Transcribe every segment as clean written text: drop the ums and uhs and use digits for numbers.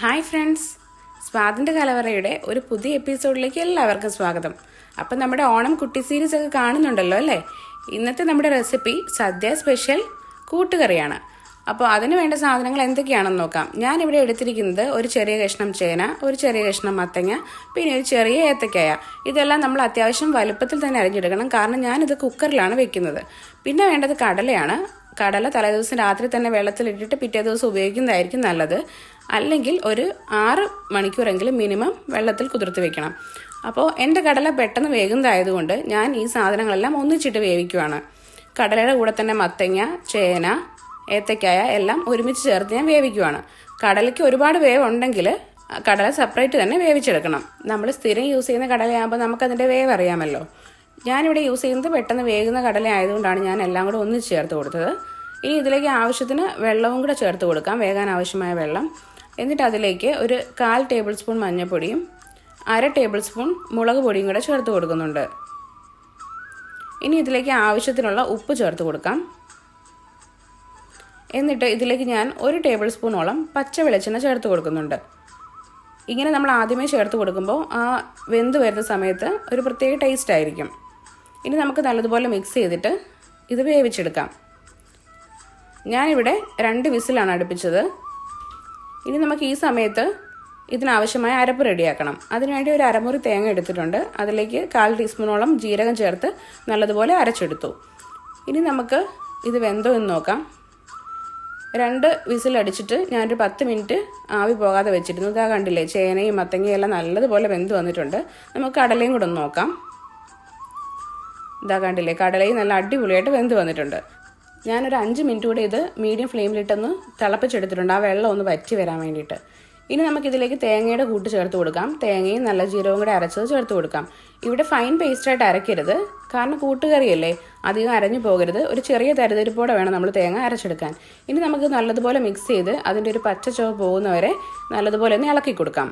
Hi friends, സ്വാതിൻ്റെ കലവറയുടെ ഒരു പുതിയ എപ്പിസോഡിലേക്ക് എല്ലാവർക്കും സ്വാഗതം. അപ്പം നമ്മുടെ ഓണം കുട്ടി സീരീസ് ഒക്കെ കാണുന്നുണ്ടല്ലോ അല്ലേ? ഇന്നത്തെ നമ്മുടെ റെസിപ്പി സദ്യ സ്പെഷ്യൽ കൂട്ടുകറിയാണ്. അപ്പോൾ അതിന് വേണ്ട സാധനങ്ങൾ എന്തൊക്കെയാണെന്ന് നോക്കാം. ഞാനിവിടെ എടുത്തിരിക്കുന്നത് ഒരു ചെറിയ കഷ്ണം ചേന, ഒരു ചെറിയ കഷ്ണം മത്തങ്ങ, പിന്നെ ഒരു ചെറിയ ഏത്തക്കായ. ഇതെല്ലാം നമ്മൾ അത്യാവശ്യം വലുപ്പത്തിൽ തന്നെ അരിഞ്ഞെടുക്കണം, കാരണം ഞാനിത് കുക്കറിലാണ് വെക്കുന്നത്. പിന്നെ വേണ്ടത് കടലയാണ്. കടല തലേദിവസം രാത്രി തന്നെ വെള്ളത്തിലിട്ടിട്ട് പിറ്റേ ദിവസം ഉപയോഗിക്കുന്നതായിരിക്കും നല്ലത്. അല്ലെങ്കിൽ ഒരു 6 മണിക്കൂറെങ്കിലും മിനിമം വെള്ളത്തിൽ കുതിർത്ത് വെക്കണം. അപ്പോൾ എൻ്റെ കടല പെട്ടെന്ന് വേകുന്നതായതുകൊണ്ട് ഞാൻ ഈ സാധനങ്ങളെല്ലാം ഒന്നിച്ചിട്ട് വേവിക്കുവാണ്. കടലയുടെ കൂടെ തന്നെ മത്തങ്ങ, ചേന, ഏത്തക്കായ എല്ലാം ഒരുമിച്ച് ചേർത്ത് ഞാൻ വേവിക്കുവാണ്. കടലയ്ക്ക് ഒരുപാട് വേവുണ്ടെങ്കിൽ കടല സെപ്പറേറ്റ് തന്നെ വേവിച്ചെടുക്കണം. നമ്മൾ സ്ഥിരം യൂസ് ചെയ്യുന്ന കടലയാകുമ്പോൾ നമുക്കതിൻ്റെ വേവ് അറിയാമല്ലോ. ഞാനിവിടെ യൂസ് ചെയ്യുന്നത് പെട്ടെന്ന് വേകുന്ന കടല ആയതുകൊണ്ടാണ് ഞാൻ എല്ലാം കൂടെ ഒന്നിച്ച് ചേർത്ത് കൊടുത്തത്. ഇനി ഇതിലേക്ക് ആവശ്യത്തിന് വെള്ളവും കൂടെ ചേർത്ത് കൊടുക്കാം, വേകാൻ ആവശ്യമായ വെള്ളം. എന്നിട്ട് അതിലേക്ക് ഒരു 1/4 ടേബിൾ സ്പൂൺ മഞ്ഞൾപ്പൊടിയും 1/2 ടേബിൾ സ്പൂൺ മുളക് പൊടിയും കൂടെ ചേർത്ത് കൊടുക്കുന്നുണ്ട്. ഇനി ഇതിലേക്ക് ആവശ്യത്തിനുള്ള ഉപ്പ് ചേർത്ത് കൊടുക്കാം. എന്നിട്ട് ഇതിലേക്ക് ഞാൻ 1 ടേബിൾ സ്പൂണോളം പച്ച വെളിച്ചെണ്ണ ചേർത്ത് കൊടുക്കുന്നുണ്ട്. ഇങ്ങനെ നമ്മൾ ആദ്യമേ ചേർത്ത് കൊടുക്കുമ്പോൾ ആ വെന്ത് വരുന്ന സമയത്ത് ഒരു പ്രത്യേക ടേസ്റ്റ് ആയിരിക്കും. ഇനി നമുക്ക് നല്ലതുപോലെ മിക്സ് ചെയ്തിട്ട് ഇത് വേവിച്ചെടുക്കാം. ഞാനിവിടെ 2 വിസിലാണ് അടുപ്പിച്ചത്. ഇനി നമുക്ക് ഈ സമയത്ത് ഇതിനാവശ്യമായ അരപ്പ് റെഡിയാക്കണം. അതിനുവേണ്ടി ഒരു അരമുറി തേങ്ങ എടുത്തിട്ടുണ്ട്. അതിലേക്ക് 1/4 ടീസ്പൂണോളം ജീരകം ചേർത്ത് നല്ലതുപോലെ അരച്ചെടുത്തു. ഇനി നമുക്ക് ഇത് വെന്തോ എന്ന് നോക്കാം. 2 വിസിലടിച്ചിട്ട് ഞാനൊരു 10 മിനിറ്റ് ആവി പോകാതെ വെച്ചിരുന്നു. ഇതാ കണ്ടില്ലേ, ചേനയും മത്തങ്ങയും എല്ലാം നല്ലതുപോലെ വെന്ത് വന്നിട്ടുണ്ട്. നമുക്ക് കടലയും കൂടെ ഒന്ന് നോക്കാം. ഇതാ കണ്ടില്ലേ, കടലയും നല്ല അടിപൊളിയായിട്ട് വെന്ത് വന്നിട്ടുണ്ട്. ഞാനൊരു 5 മിനിറ്റ് കൂടെ ഇത് മീഡിയം ഫ്ലെയിമിലിട്ടൊന്ന് തിളപ്പിച്ചെടുത്തിട്ടുണ്ട്, ആ വെള്ളം ഒന്ന് വറ്റി വരാൻ വേണ്ടിയിട്ട്. ഇനി നമുക്കിതിലേക്ക് തേങ്ങയുടെ കൂട്ട് ചേർത്ത് കൊടുക്കാം. തേങ്ങയും നല്ല ജീരകവും കൂടെ അരച്ചത് ചേർത്ത് കൊടുക്കാം. ഇവിടെ ഫൈൻ പേസ്റ്റായിട്ട് അരയ്ക്കരുത്, കാരണം കൂട്ടുകറിയല്ലേ, അധികം അരഞ്ഞു പോകരുത്. ഒരു ചെറിയ തരിതരിപ്പോടെ വേണം നമ്മൾ തേങ്ങ അരച്ചെടുക്കാൻ. ഇനി നമുക്ക് നല്ലതുപോലെ മിക്സ് ചെയ്ത് അതിൻ്റെ ഒരു പച്ച ചുവ പോകുന്നവരെ നല്ലതുപോലെ ഒന്ന് ഇളക്കി കൊടുക്കാം.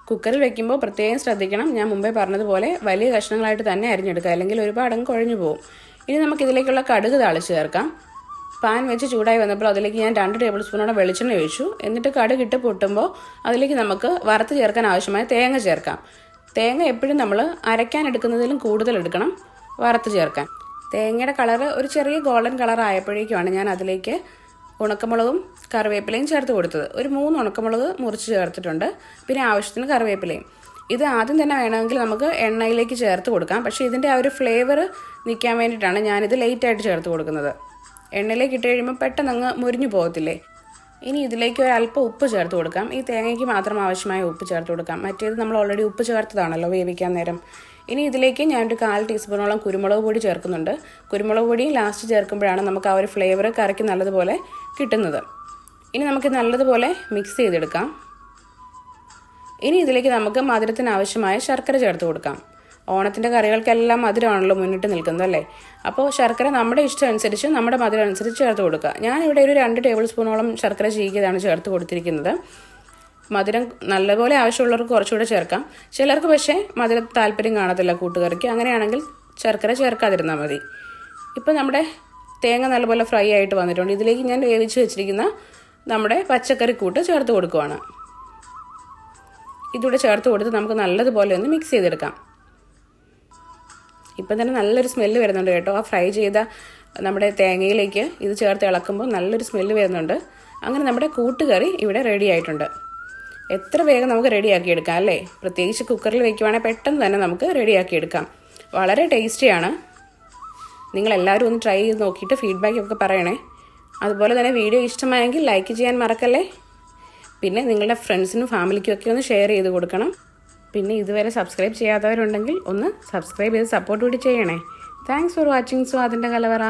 കുക്കറിൽ വെക്കുമ്പോൾ പ്രത്യേകം ശ്രദ്ധിക്കണം. ഞാൻ മുമ്പേ പറഞ്ഞതുപോലെ വലിയ കഷ്ണങ്ങളായിട്ട് തന്നെ അരിഞ്ഞെടുക്കുക, അല്ലെങ്കിൽ ഒരുപാടങ്ങ് കുഴഞ്ഞു പോകും. ഇനി നമുക്കിതിലേക്കുള്ള കടുക് താളിച്ച് ചേർക്കാം. പാൻ വെച്ച് ചൂടായി വന്നപ്പോൾ അതിലേക്ക് ഞാൻ 2 ടേബിൾ സ്പൂണോടെ വെളിച്ചെണ്ണ ഒഴിച്ചു. എന്നിട്ട് കടുകിട്ട് പൊട്ടുമ്പോൾ അതിലേക്ക് നമുക്ക് വറുത്ത് ചേർക്കാൻ ആവശ്യമായ തേങ്ങ ചേർക്കാം. തേങ്ങ എപ്പോഴും നമ്മൾ അരയ്ക്കാൻ എടുക്കുന്നതിലും കൂടുതൽ എടുക്കണം വറുത്ത് ചേർക്കാൻ. തേങ്ങയുടെ കളറ് ഒരു ചെറിയ ഗോൾഡൻ കളർ ആയപ്പോഴേക്കുമാണ് ഞാൻ അതിലേക്ക് ഉണക്കമുളകും കറിവേപ്പിലയും ചേർത്ത് കൊടുത്തത്. ഒരു 3 ഉണക്കമുളക് മുറിച്ച് ചേർത്തിട്ടുണ്ട്, പിന്നെ ആവശ്യത്തിന് കറിവേപ്പിലയും. ഇത് ആദ്യം തന്നെ വേണമെങ്കിൽ നമുക്ക് എണ്ണയിലേക്ക് ചേർത്ത് കൊടുക്കാം, പക്ഷേ ഇതിൻ്റെ ആ ഒരു ഫ്ലേവർ നിൽക്കാൻ വേണ്ടിയിട്ടാണ് ഞാനിത് ലേറ്റായിട്ട് ചേർത്ത് കൊടുക്കുന്നത്. എണ്ണയിലേക്ക് ഇട്ട് കഴിയുമ്പോൾ പെട്ടെന്ന് അങ്ങ് മുരിഞ്ഞു പോകത്തില്ലേ. ഇനി ഇതിലേക്ക് ഒരു അല്പം ഉപ്പ് ചേർത്ത് കൊടുക്കാം. ഈ തേങ്ങയ്ക്ക് മാത്രം ആവശ്യമായ ഉപ്പ് ചേർത്ത് കൊടുക്കാം, മറ്റേത് നമ്മൾ ഓൾറെഡി ഉപ്പ് ചേർത്തതാണല്ലോ വേവിക്കാൻ നേരം. ഇനി ഇതിലേക്ക് ഞാനൊരു 1/4 ടീസ്പൂണോളം കുരുമുളക് പൊടി ചേർക്കുന്നുണ്ട്. കുരുമുളക് പൊടി ലാസ്റ്റ് ചേർക്കുമ്പോഴാണ് നമുക്ക് ആ ഒരു ഫ്ലേവർ കറിക്ക് നല്ലതുപോലെ കിട്ടുന്നത്. ഇനി നമുക്ക് നല്ലതുപോലെ മിക്സ് ചെയ്തെടുക്കാം. ഇനി ഇതിലേക്ക് നമുക്ക് മധുരത്തിന് ആവശ്യമായ ശർക്കര ചേർത്ത് കൊടുക്കാം. ഓണത്തിൻ്റെ കറികൾക്കെല്ലാം മധുരമാണല്ലോ മുന്നിട്ട് നിൽക്കുന്നത് അല്ലേ? അപ്പോൾ ശർക്കര നമ്മുടെ ഇഷ്ടം അനുസരിച്ച് നമ്മുടെ മധുരം അനുസരിച്ച് ചേർത്ത് കൊടുക്കുക. ഞാനിവിടെ ഒരു 2 ടേബിൾ സ്പൂണോളം ശർക്കര ചീകിയതാണ് ചേർത്ത് കൊടുത്തിരിക്കുന്നത്. മധുരം നല്ലപോലെ ആവശ്യമുള്ളവർക്ക് കുറച്ചുകൂടെ ചേർക്കാം. ചിലർക്ക് പക്ഷേ മധുരം താല്പര്യം കാണത്തില്ല കൂട്ടുകറിക്ക്, അങ്ങനെയാണെങ്കിൽ ശർക്കര ചേർക്കാതിരുന്നാൽ മതി. ഇപ്പോൾ നമ്മുടെ തേങ്ങ നല്ലപോലെ ഫ്രൈ ആയിട്ട് വന്നിട്ടുണ്ട്. ഇതിലേക്ക് ഞാൻ വേവിച്ച് വെച്ചിരിക്കുന്ന നമ്മുടെ പച്ചക്കറി കൂട്ട് ചേർത്ത് കൊടുക്കുവാണ്. ഇതൂടെ ചേർത്ത് കൊടുത്ത് നമുക്ക് നല്ലതുപോലെ ഒന്ന് മിക്സ് ചെയ്തെടുക്കാം. ഇപ്പം തന്നെ നല്ലൊരു സ്മെല്ല് വരുന്നുണ്ട് കേട്ടോ. ആ ഫ്രൈ ചെയ്ത നമ്മുടെ തേങ്ങയിലേക്ക് ഇത് ചേർത്ത് ഇളക്കുമ്പോൾ നല്ലൊരു സ്മെല്ല് വരുന്നുണ്ട്. അങ്ങനെ നമ്മുടെ കൂട്ടുകറി ഇവിടെ റെഡി ആയിട്ടുണ്ട്. എത്ര വേഗം നമുക്ക് റെഡിയാക്കി എടുക്കാം അല്ലേ? പ്രത്യേകിച്ച് കുക്കറിൽ വെക്കുവാണെങ്കിൽ പെട്ടെന്ന് തന്നെ നമുക്ക് റെഡിയാക്കി എടുക്കാം. വളരെ ടേസ്റ്റിയാണ്. നിങ്ങളെല്ലാവരും ഒന്ന് ട്രൈ ചെയ്ത് നോക്കിയിട്ട് ഫീഡ്ബാക്കൊക്കെ പറയണേ. അതുപോലെ തന്നെ വീഡിയോ ഇഷ്ടമായെങ്കിൽ ലൈക്ക് ചെയ്യാൻ മറക്കല്ലേ. പിന്നെ നിങ്ങളുടെ ഫ്രണ്ട്സിനും ഫാമിലിക്കും ഒക്കെ ഒന്ന് ഷെയർ ചെയ്ത് കൊടുക്കണം. പിന്നെ ഇതുവരെ സബ്സ്ക്രൈബ് ചെയ്യാത്തവരുണ്ടെങ്കിൽ ഒന്ന് സബ്സ്ക്രൈബ് ചെയ്ത് സപ്പോർട്ട് കൂടി ചെയ്യണേ. താങ്ക്സ് ഫോർ വാച്ചിങ് സ്വാതിൻ്റെ കലവറ.